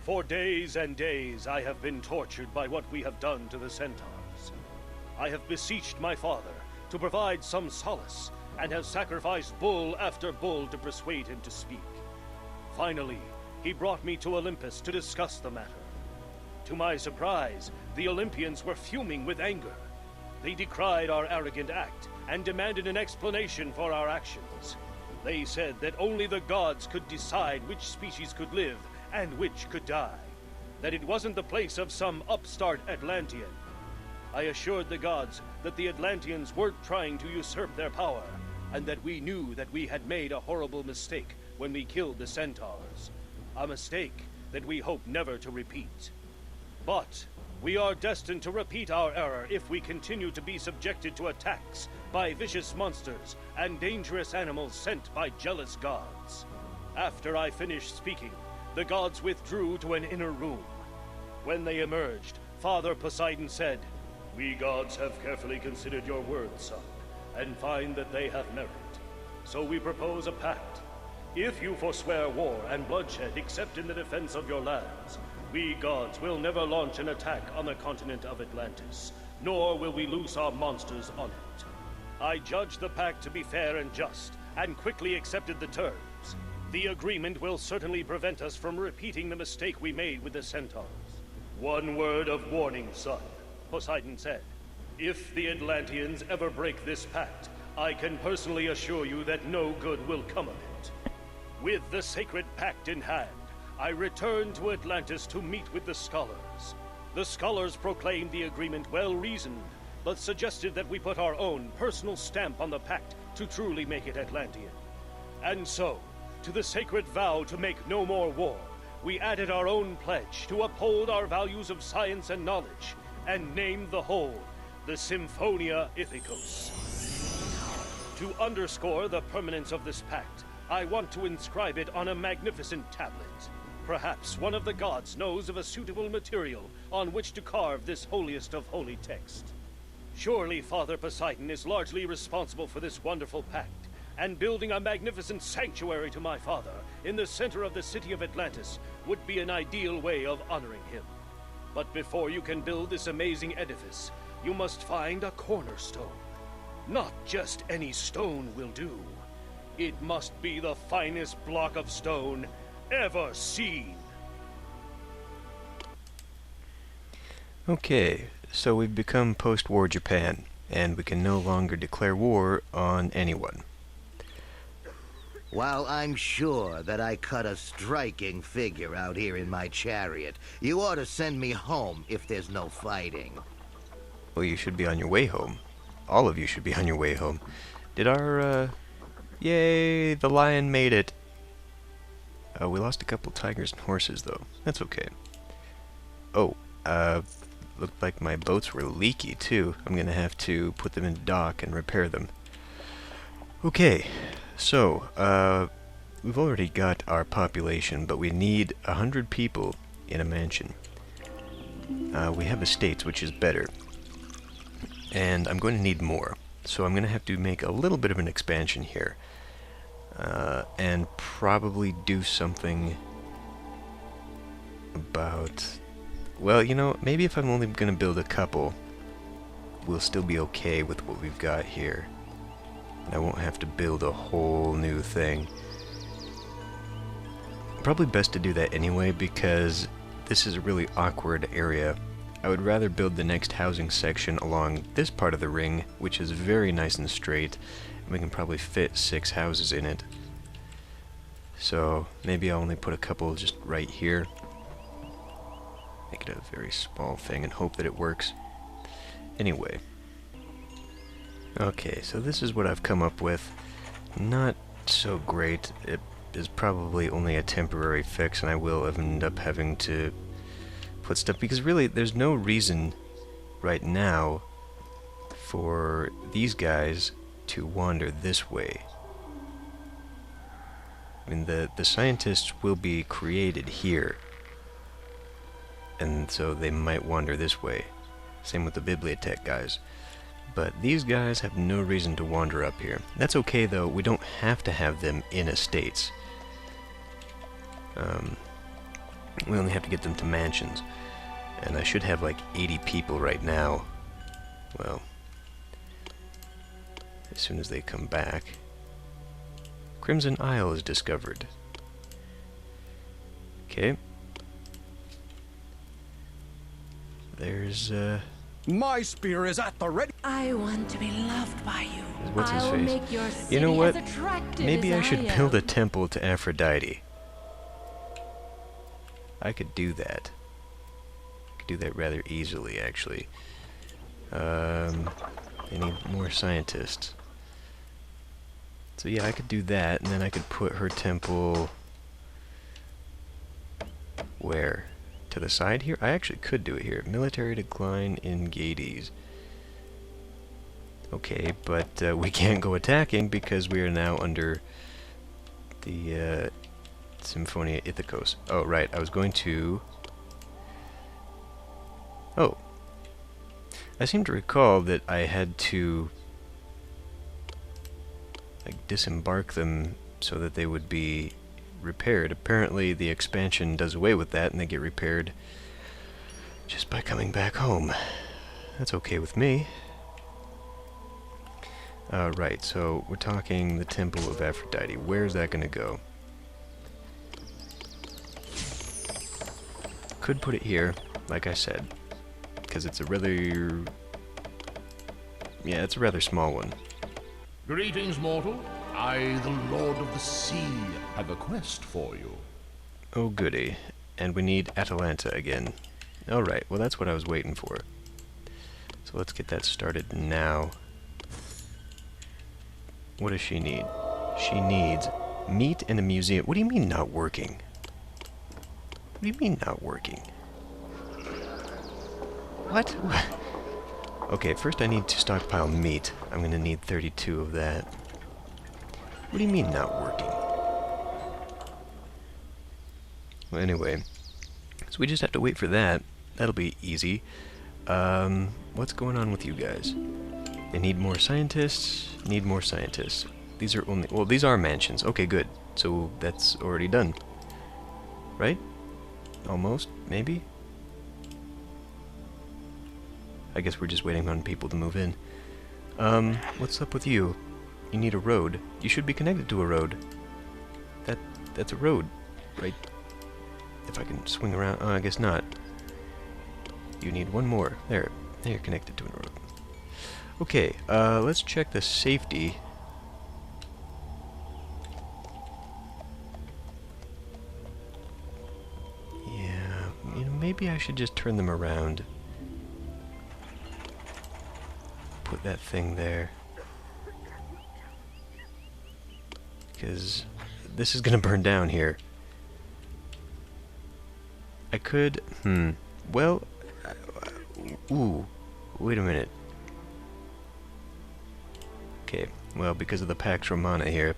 For days and days I have been tortured by what we have done to the centaurs. I have beseeched my father to provide some solace, and have sacrificed bull after bull to persuade him to speak. Finally, he brought me to Olympus to discuss the matter. To my surprise, the Olympians were fuming with anger. They decried our arrogant act and demanded an explanation for our actions. They said that only the gods could decide which species could live and which could die. That it wasn't the place of some upstart Atlantean. I assured the gods that the Atlanteans weren't trying to usurp their power, and that we knew that we had made a horrible mistake when we killed the centaurs. A mistake that we hope never to repeat. But we are destined to repeat our error if we continue to be subjected to attacks by vicious monsters and dangerous animals sent by jealous gods. After I finished speaking, the gods withdrew to an inner room. When they emerged, Father Poseidon said, "We gods have carefully considered your words, son, and find that they have merit. So we propose a pact. If you forswear war and bloodshed except in the defense of your lands, we gods will never launch an attack on the continent of Atlantis, nor will we loose our monsters on it." I judged the pact to be fair and just, and quickly accepted the terms. The agreement will certainly prevent us from repeating the mistake we made with the centaurs. "One word of warning, son," Poseidon said. "If the Atlanteans ever break this pact, I can personally assure you that no good will come of it." With the sacred pact in hand, I returned to Atlantis to meet with the scholars. The scholars proclaimed the agreement well-reasoned, but suggested that we put our own personal stamp on the pact to truly make it Atlantean. And so, to the sacred vow to make no more war, we added our own pledge to uphold our values of science and knowledge, and named the whole the Symphonia Ithikos. To underscore the permanence of this pact, I want to inscribe it on a magnificent tablet. Perhaps one of the gods knows of a suitable material on which to carve this holiest of holy text. Surely Father Poseidon is largely responsible for this wonderful pact, and building a magnificent sanctuary to my father in the center of the city of Atlantis would be an ideal way of honoring him. But before you can build this amazing edifice, you must find a cornerstone. Not just any stone will do. It must be the finest block of stone ever seen. Okay, so we've become post-war Japan, and we can no longer declare war on anyone. While I'm sure that I cut a striking figure out here in my chariot, you ought to send me home if there's no fighting. Well, you should be on your way home. All of you should be on your way home. Did our, Yay, the lion made it. We lost a couple tigers and horses, though. That's okay. Oh, looked like my boats were leaky, too. I'm gonna have to put them in dock and repair them. Okay, so, we've already got our population, but we need 100 people in a mansion. We have estates, which is better. And I'm going to need more. So I'm going to have to make a little bit of an expansion here. And probably do something about... Well, you know, maybe if I'm only going to build a couple, we'll still be okay with what we've got here. And I won't have to build a whole new thing. Probably best to do that anyway, because this is a really awkward area. I would rather build the next housing section along this part of the ring, which is very nice and straight, and we can probably fit 6 houses in it. So maybe I'll only put a couple just right here. Make it a very small thing and hope that it works. Anyway. Okay, so this is what I've come up with. Not so great. It is probably only a temporary fix, and I will end up having to put stuff, because really there's no reason right now for these guys to wander this way. I mean, the scientists will be created here, and so they might wander this way. Same with the bibliotech guys. But these guys have no reason to wander up here. That's okay, though. We don't have to have them in estates. We only have to get them to mansions. And I should have like 80 people right now. Well, as soon as they come back. Crimson Isle is discovered. Okay. There's, My spear is at the ready. I want to be loved by you. what's his I'll face? make your city You know what? as attractive Maybe as I should am. build a temple to Aphrodite. I could do that. I could do that rather easily, actually. I need more scientists. So yeah, I could do that, and then I could put her temple... Where? To the side here? I actually could do it here. Military decline in Gades. Okay, but we can't go attacking because we are now under the Symphonia Ithikos. Oh, right, I was going to... Oh. I seem to recall that I had to like disembark them so that they would be repaired. Apparently the expansion does away with that and they get repaired just by coming back home. That's okay with me. Right, so we're talking the Temple of Aphrodite. Where's that gonna go? Could put it here, like I said, because it's a rather... Yeah, it's a rather small one. Greetings, mortal. I, the Lord of the Sea, have a quest for you. Oh goody. And we need Atalanta again. Alright, well that's what I was waiting for. So let's get that started now. What does she need? She needs meat and a museum. What do you mean not working? What do you mean not working? What? Okay, first I need to stockpile meat. I'm gonna need 32 of that. What do you mean not working? Well, anyway, so we just have to wait for that. That'll be easy. What's going on with you guys? They need more scientists. Need more scientists. These are only... Well, these are mansions. Okay, good. So that's already done. Right? Almost? Maybe? I guess we're just waiting on people to move in. What's up with you? You need a road. You should be connected to a road. That's a road, right? If I can swing around... Oh, I guess not. You need one more. There. Now you're connected to a road. Okay, let's check the safety. Yeah, you know, maybe I should just turn them around. Put that thing there. Because this is gonna burn down here. I could... Well... Ooh. Wait a minute. Okay, well, because of the Pax Romana here,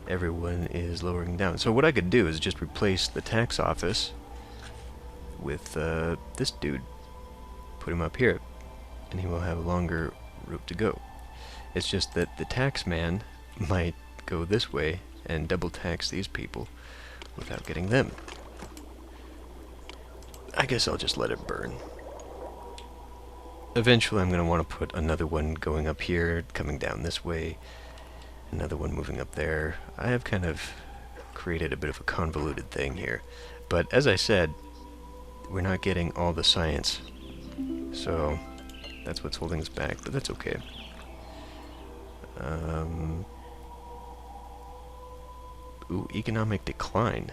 everyone is lowering down. So what I could do is just replace the tax office with this dude. Put him up here, and he will have a longer route to go. It's just that the tax man might go this way and double tax these people without getting them. I guess I'll just let it burn. Eventually I'm going to want to put another one going up here, coming down this way, another one moving up there. I have kind of created a bit of a convoluted thing here. But as I said, we're not getting all the science. So that's what's holding us back, but that's okay. Ooh, economic decline.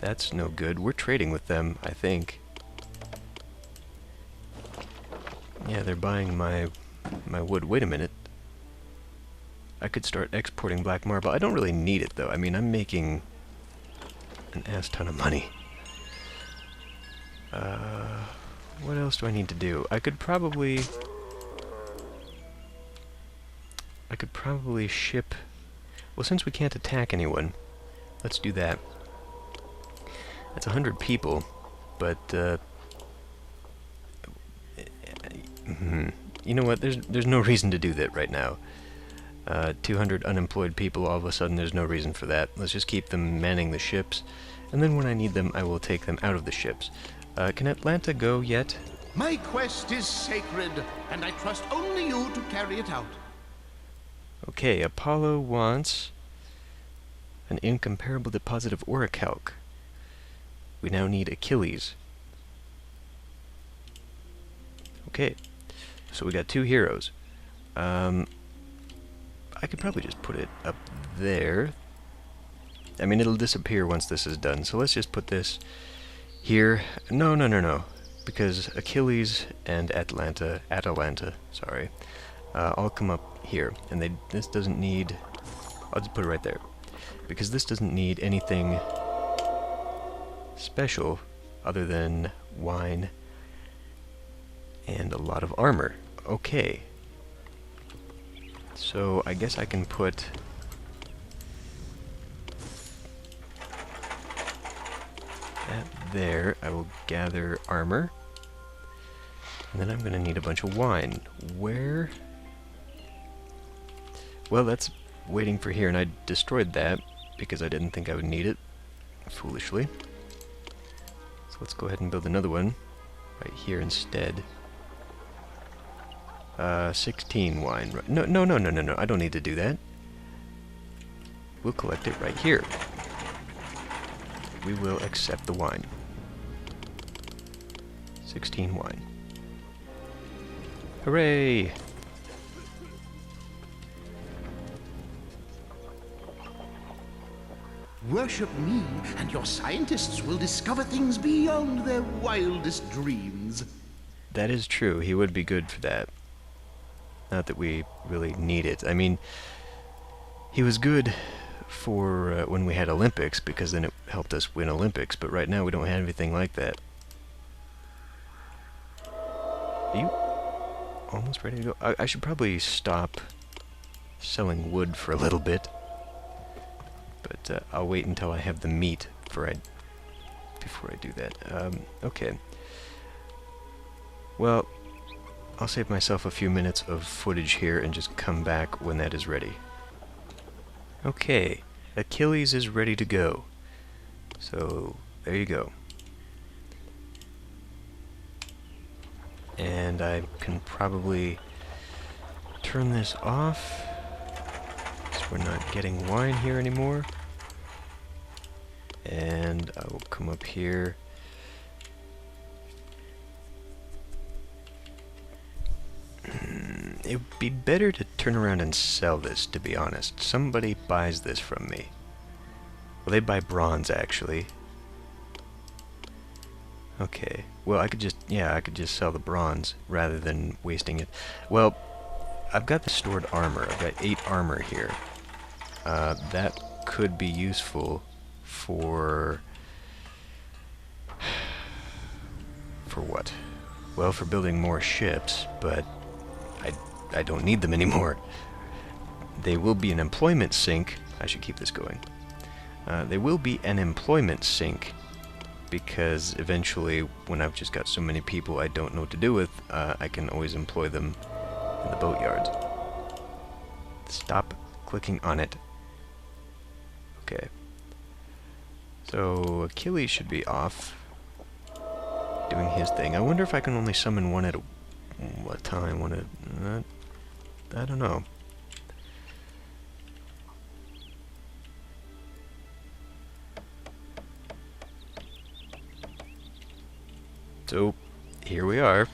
That's no good. We're trading with them, I think. Yeah, they're buying my wood. Wait a minute. I could start exporting black marble. I don't really need it, though. I mean, I'm making an ass ton of money. What else do I need to do? I could probably ship... Well, since we can't attack anyone, let's do that. That's 100 people, but, you know what? There's no reason to do that right now. 200 unemployed people, all of a sudden there's no reason for that. Let's just keep them manning the ships, and and then when I need them, I will take them out of the ships. Can Atlanta go yet? My quest is sacred, and I trust only you to carry it out. Okay, Apollo wants an incomparable deposit of orichalc. We now need Achilles. Okay, so we got 2 heroes. I could probably just put it up there. I mean, it'll disappear once this is done, so let's just put this here. No. Because Achilles and Atalanta, sorry, all come up here, and this doesn't need... I'll just put it right there. Because this doesn't need anything special other than wine and a lot of armor. Okay. So I guess I can put... that there. I will gather armor. And then I'm going to need a bunch of wine. Where? Well, that's waiting for here, and I destroyed that because I didn't think I would need it, foolishly. So let's go ahead and build another one right here instead. 16 wine. No, I don't need to do that. We'll collect it right here. We will accept the wine. 16 wine. Hooray! Worship me, and your scientists will discover things beyond their wildest dreams. That is true. He would be good for that. Not that we really need it. I mean, he was good for when we had Olympics, because then it helped us win Olympics, but right now we don't have anything like that. Are you almost ready to go? I should probably stop selling wood for a little bit, but I'll wait until I have the meat before I do that. Okay. Well, I'll save myself a few minutes of footage here and just come back when that is ready. Okay, Achilles is ready to go. So, there you go. And I can probably turn this off, so we're not getting wine here anymore. And I will come up here. It would be better to turn around and sell this, to be honest. Somebody buys this from me. Well, they buy bronze, actually. Okay. Well, I could just sell the bronze rather than wasting it. Well, I've got the stored armor. I've got 8 armor here. That could be useful for... for what? Well, for building more ships, but I don't need them anymore. They will be an employment sink. I should keep this going. They will be an employment sink, because eventually, when I've just got so many people I don't know what to do with, I can always employ them in the boatyards. Stop clicking on it. Okay. So, Achilles should be off, doing his thing. I wonder if I can only summon one at a time. I don't know. So, here we are.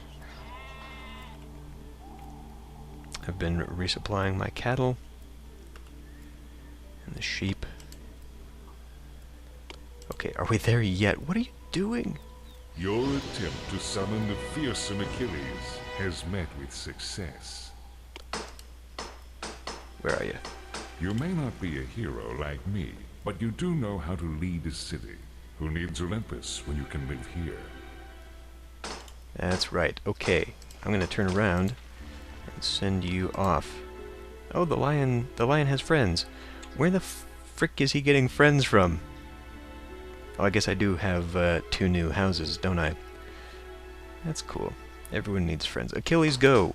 I've been resupplying my cattle and the sheep. Okay, are we there yet? What are you doing? Your attempt to summon the fearsome Achilles has met with success. Where are you? You may not be a hero like me, but you do know how to lead a city. Who needs Olympus when you can live here? That's right. Okay, I'm gonna turn around and send you off. Oh, the lion has friends. Where the frick is he getting friends from? Oh, I guess I do have 2 new houses, don't I? That's cool. Everyone needs friends. Achilles, go!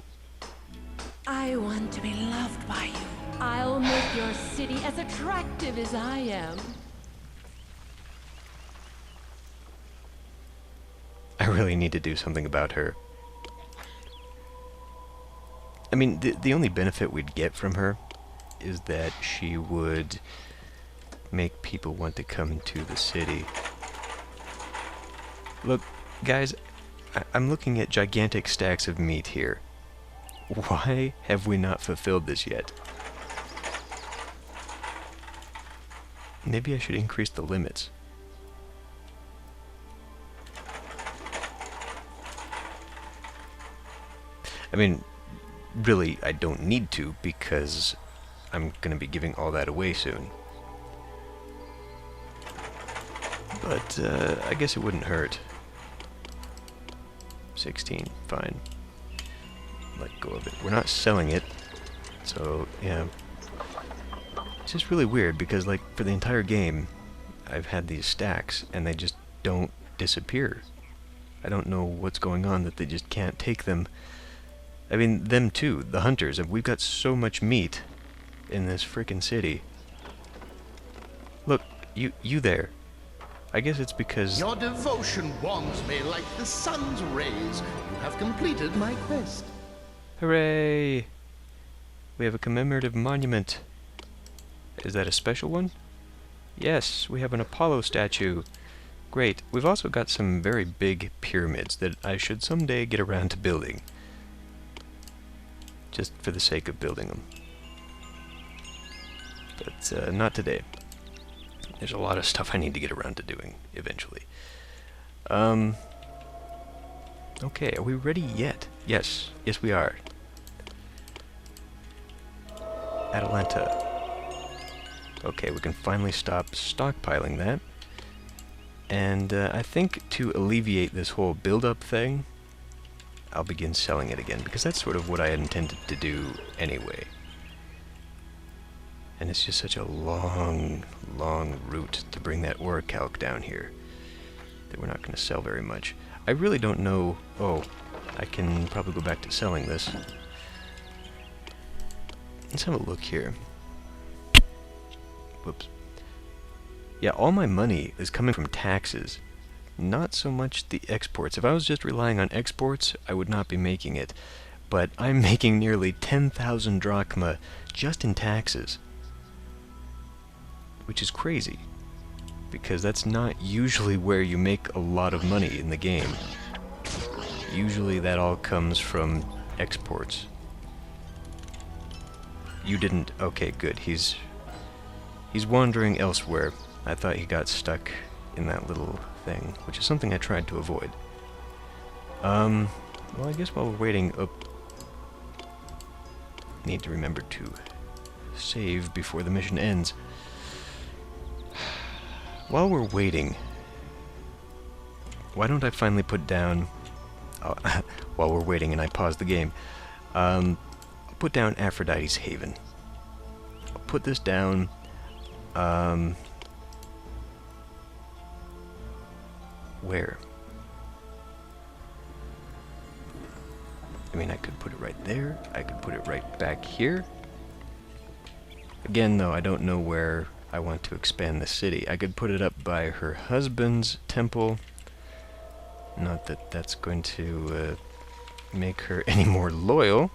I want to be loved by you. I'll make your city as attractive as I am. really need to do something about her. I mean, the only benefit we'd get from her is that she would make people want to come to the city. Look, guys, I'm looking at gigantic stacks of meat here. Why have we not fulfilled this yet? Maybe I should increase the limits. I mean, really, I don't need to, because I'm going to be giving all that away soon. But, I guess it wouldn't hurt. 16, fine. Let go of it. We're not selling it, so, yeah. It's just really weird, because, like, for the entire game, I've had these stacks, and they just don't disappear. I don't know what's going on that they just can't take them. I mean, them too, the hunters. We've got so much meat in this frickin' city. Look, you there. I guess it's because... Your devotion warms me like the sun's rays. You have completed my quest. Hooray! We have a commemorative monument. Is that a special one? Yes, we have an Apollo statue. Great. We've also got some very big pyramids that I should someday get around to building. Just for the sake of building them. But not today. There's a lot of stuff I need to get around to doing eventually. Okay, are we ready yet? Yes. Yes, we are. Atlanta. Okay, we can finally stop stockpiling that. And I think to alleviate this whole build-up thing, I'll begin selling it again, because that's sort of what I intended to do anyway. And it's just such a long, long route to bring that ore calc down here that we're not going to sell very much. I really don't know... Oh, I can probably go back to selling this. Let's have a look here. Whoops. Yeah, all my money is coming from taxes. Not so much the exports. If I was just relying on exports, I would not be making it. But I'm making nearly 10,000 drachma just in taxes. Which is crazy, because that's not usually where you make a lot of money in the game. Usually that all comes from exports. You didn't... Okay, good. He's wandering elsewhere. I thought he got stuck in that little thing, which is something I tried to avoid. Well, I guess while we're waiting... Oh, need to remember to save before the mission ends. While we're waiting, why don't I finally put down... Oh, while we're waiting and I pause the game, I'll put down Aphrodite's Haven. I'll put this down... Where? I mean, I could put it right there. I could put it right back here. Again, though, I don't know where I want to expand the city. I could put it up by her husband's temple. Not that that's going to make her any more loyal.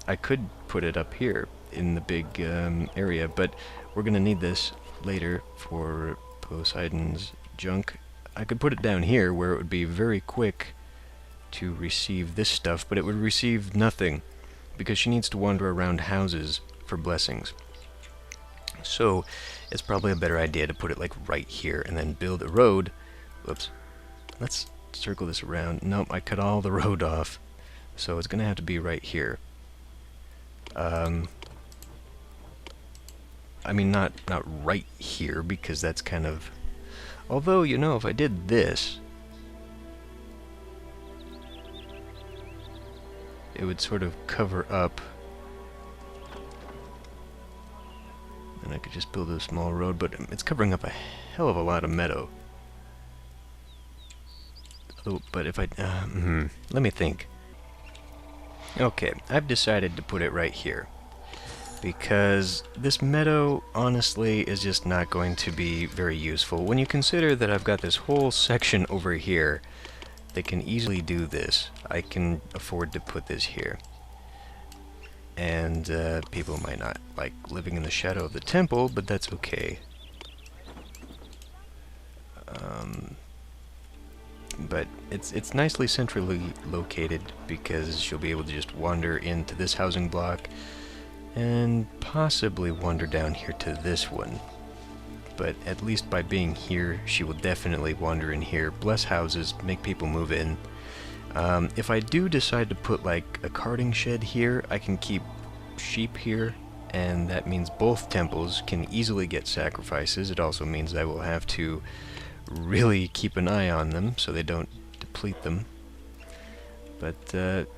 I could put it up here in the big area, but we're going to need this later for Poseidon's junk. I could put it down here where it would be very quick to receive this stuff, but it would receive nothing because she needs to wander around houses for blessings. So it's probably a better idea to put it like right here and then build a road. Whoops. Let's circle this around. Nope, I cut all the road off. So it's going to have to be right here. I mean, not right here, because that's kind of... Although, you know, if I did this, it would sort of cover up. And I could just build a small road, but it's covering up a hell of a lot of meadow. Oh, but if I... let me think. Okay, I've decided to put it right here. because this meadow, honestly, is just not going to be very useful. When you consider that I've got this whole section over here that can easily do this, I can afford to put this here. And people might not like living in the shadow of the temple, but that's okay. But it's nicely centrally located because she'll be able to just wander into this housing block and possibly wander down here to this one. But at least by being here, she will definitely wander in here, bless houses, make people move in. If I do decide to put like a carting shed here, I can keep sheep here, and that means both temples can easily get sacrifices. It also means I will have to really keep an eye on them so they don't deplete them. But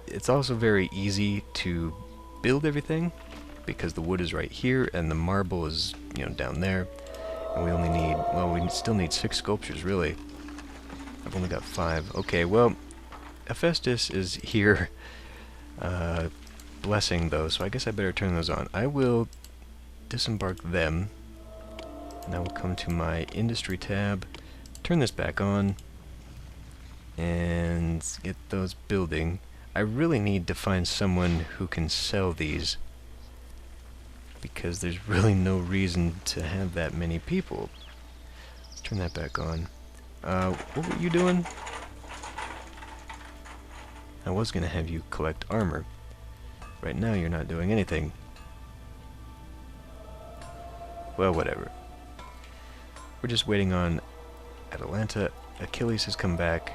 it's also very easy to build everything because the wood is right here and the marble is, you know, down there. And we only need, well, we still need 6 sculptures, really. I've only got 5. Okay, well, Hephaestus is here blessing those, so I guess I better turn those on. I will disembark them, and I will come to my industry tab, turn this back on, and get those building. I really need to find someone who can sell these, because there's really no reason to have that many people. Let's turn that back on. What were you doing? I was gonna have you collect armor. Right now you're not doing anything. Well, whatever. We're just waiting on Atalanta. Achilles has come back.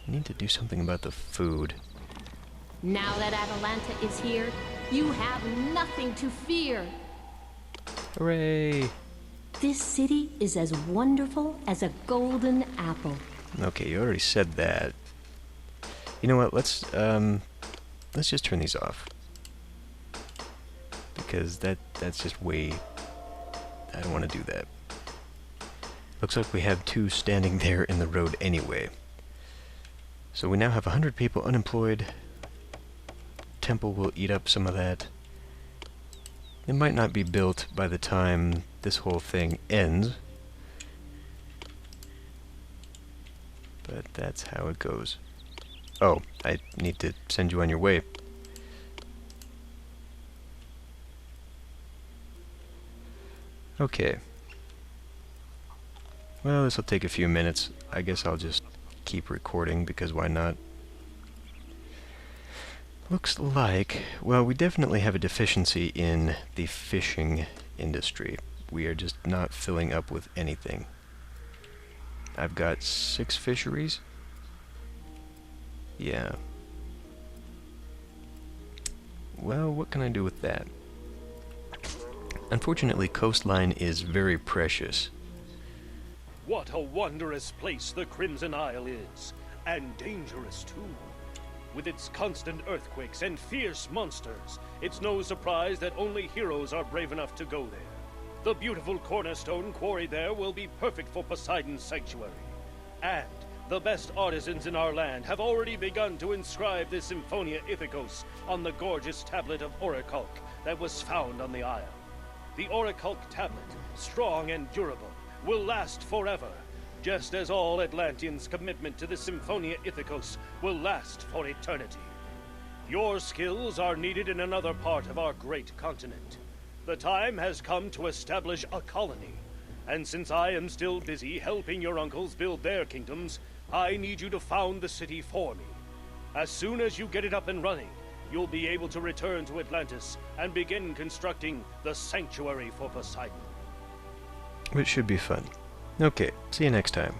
I need to do something about the food. Now that Atalanta is here, you have nothing to fear. Hooray! This city is as wonderful as a golden apple. Okay, you already said that. You know what? Let's just turn these off, because that's just way. I don't want to do that. Looks like we have 2 standing there in the road anyway. So we now have 100 people unemployed. Temple will eat up some of that. It might not be built by the time this whole thing ends, but that's how it goes. Oh, I need to send you on your way. Okay. Well, this will take a few minutes. I guess I'll just keep recording, because why not? Looks like, well, we definitely have a deficiency in the fishing industry. We are just not filling up with anything. I've got 6 fisheries. Yeah. Well, what can I do with that? Unfortunately, coastline is very precious. What a wondrous place the Crimson Isle is, and dangerous too. With its constant earthquakes and fierce monsters, it's no surprise that only heroes are brave enough to go there. The beautiful cornerstone quarry there will be perfect for Poseidon's sanctuary. And the best artisans in our land have already begun to inscribe the Symphonia Ithikos on the gorgeous tablet of orichalc that was found on the isle. The orichalc tablet, strong and durable, will last forever, just as all Atlanteans' commitment to the Symphonia Ithikos will last for eternity. Your skills are needed in another part of our great continent. The time has come to establish a colony, and since I am still busy helping your uncles build their kingdoms, I need you to found the city for me. As soon as you get it up and running, you'll be able to return to Atlantis and begin constructing the sanctuary for Poseidon. Which should be fun. Okay, see you next time.